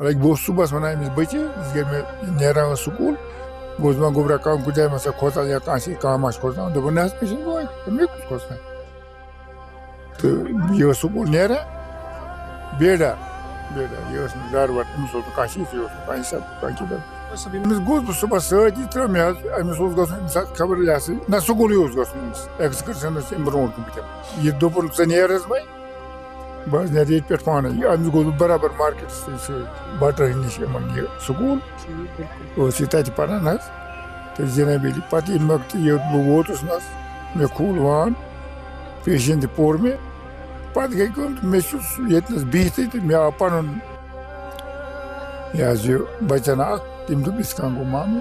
Like both subas when I'm butcher, is get me near a school, goes my gobra come kuja masa kota ya kasi kamash kota, the one has mission boy, the make costa. To your school near Beda, yes, Garwat, Muso, Kashi, Kaisa, Kankida. Miss Good was super surgery, tell me, I miss all got cover yassi, Nasugolios got excursion in Brown. You double Sanieras way, but the rate per fana, I'm go to Barabar markets, butter in Shaman, Sugul, or Sitati Paranas, the Genabili Patti Mukti, your waters, the cool one, patient the poor me. Pati kai kom mesus yetnas bihti me apan ya jo bachana tim tu biskan ko mam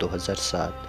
2007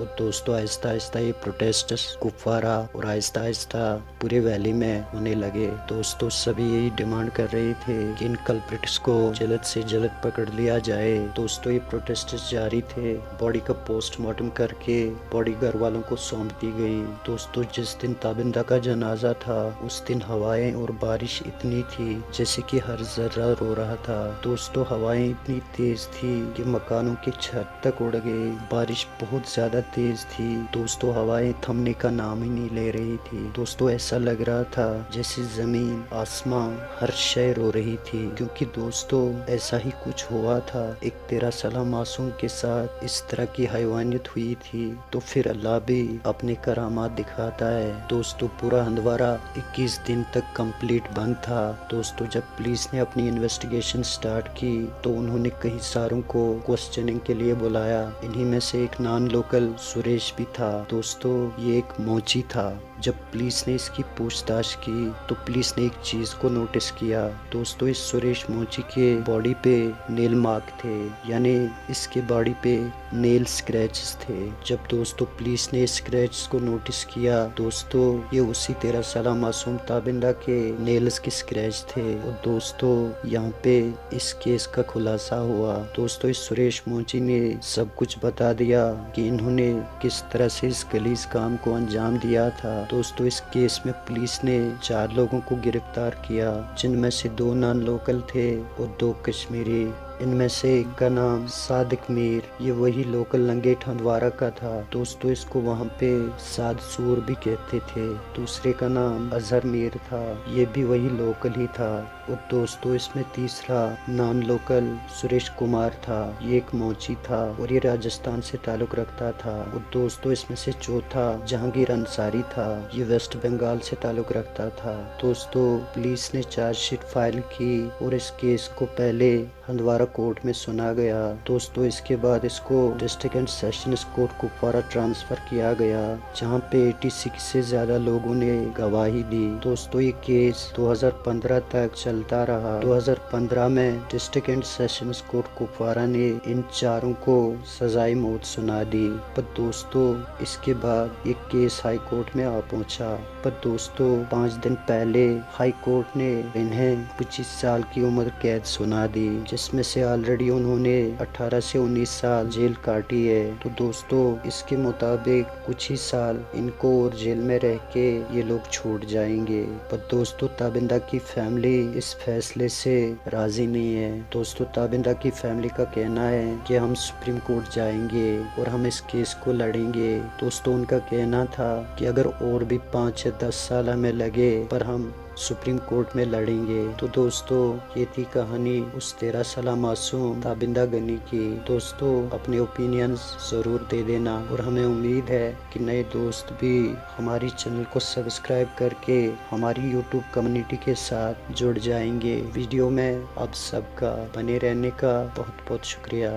اور دوستوں آہستہ آہستہ یہ پروٹیسٹس کپوارہ اور آہستہ آہستہ پورے valley میں ہونے لگے۔ دوستوں سبھی یہی ڈیمانڈ کر رہے تھے کہ ان کلپریٹس کو جلد سے جلد پکڑ لیا جائے۔ دوستوں یہ پروٹیسٹس جاری تھے، باڈی کا پوسٹ مارٹم کر کے باڈی گھر والوں کو سونپ دی گئی۔ دوستوں جس دن تابندہ کا جنازہ تھا اس دن ہوائیں اور بارش اتنی تھی جیسے کہ ہر ذرہ رو رہا تھا۔ دوستوں ہوائیں اتنی تیز تھی کہ مکانوں کی چھت تک اڑ گئی، بارش بہت زیادہ تیز تھی۔ دوستوں ہوائیں تھمنے کا نام ہی نہیں لے رہی تھی۔ دوستوں ایسا لگ رہا تھا جیسے زمین آسمان ہر شے رو رہی تھی، کیونکہ دوستوں ایسا ہی کچھ ہوا تھا۔ ایک 13 سالہ معصوم کے ساتھ اس طرح کی حیوانیت ہوئی تھی تو پھر اللہ بھی اپنے کرامات دکھاتا ہے۔ دوستوں پورا ہندوارہ 21 دن تک کمپلیٹ بند تھا۔ دوستوں جب پولیس نے اپنی انویسٹیگیشن سٹارٹ کی تو انہوں نے کئی ساروں کو کوسچننگ کے لیے بلایا۔ انہی میں سے ایک نان لوکل سریش بھی تھا۔ دوستوں یہ ایک موچی تھا۔ جب پولیس نے اس کی پوچھ تاچھ کی تو پولیس نے ایک چیز کو نوٹس کیا۔ دوستوں اس سریش موچی کے باڈی پہ نیل مارک تھے، یعنی اس کے باڈی پہ نیل سکریچز تھے۔ جب دوستوں پولیس نے سکریچز کو نوٹس کیا دوستوں یہ اسی 13 سالہ معصوم تابندہ کے نیلز کے سکریچ تھے۔ اور دوستوں یہاں پہ اس کیس کا خلاصہ ہوا۔ دوستوں اس سریش موچی نے سب کچھ بتا دیا کہ انہوں نے کس طرح سے اس غلیظ کام کو انجام دیا تھا۔ دوستوں اس کیس میں پولیس نے 4 لوگوں کو گرفتار کیا، جن میں سے 2 نان لوکل تھے اور 2 کشمیری۔ ان میں سے ایک کا نام صادق میر، یہ وہی لوکل لنگیٹ ہندوارہ کا تھا۔ دوستوں اس کو وہاں پہ ساد سور بھی کہتے تھے۔ دوسرے کا نام اظہر میر تھا، یہ بھی وہی لوکل ہی تھا۔ اور دوستوں اس میں تیسرا نان لوکل سریش کمار تھا، یہ ایک موچی تھا اور یہ راجستھان سے تعلق رکھتا تھا۔ اور دوستوں اس میں سے چوتھا جہانگیر انصاری تھا، یہ ویسٹ بنگال سے تعلق رکھتا تھا۔ دوستوں پولیس نے چارج شیٹ فائل کی اور اس کیس کو پہلے ہندوارہ کورٹ میں سنا گیا۔ دوستوں اس کے بعد اس کو district and sessions court Kupwara transfer کیا گیا، جہاں پہ 86 سے زیادہ لوگوں نے گواہی دی۔ دوستوں یہ کیس 2015 تک چلتا رہا۔ 2015 میں district and sessions court Kupwara نے ان 4 کو سزائے موت سنا دی۔ پر دوستوں اس کے بعد یہ کیس ہائی کورٹ میں آ پہنچا۔ پر دوستوں 5 دن پہلے ہائی کورٹ نے انہیں 25 سال کی عمر قید سنا دی، جس میں سے آلریڈی انہوں نے 18 سے 19 سال جیل کاٹی ہے۔ تو دوستوں اس کے مطابق کچھ ہی سال ان کو اور جیل میں رہ کے یہ لوگ چھوٹ جائیں گے۔ پر دوستوں تابندہ کی فیملی اس فیصلے سے راضی نہیں ہے۔ دوستوں تابندہ کی فیملی کا کہنا ہے کہ ہم سپریم کورٹ جائیں گے اور ہم اس کیس کو لڑیں گے۔ دوستوں ان کا کہنا تھا کہ اگر اور بھی 5 یا 10 سال ہمیں لگے پر ہم سپریم کورٹ میں لڑیں گے۔ تو دوستوں یہ تھی کہانی اس 13 سالہ معصوم تابندہ گنی کی۔ دوستوں اپنے اوپینینز ضرور دے دینا اور ہمیں امید ہے کہ نئے دوست بھی ہماری چینل کو سبسکرائب کر کے ہماری یوٹیوب کمیونٹی کے ساتھ جڑ جائیں گے۔ ویڈیو میں آپ سب کا بنے رہنے کا بہت بہت شکریہ۔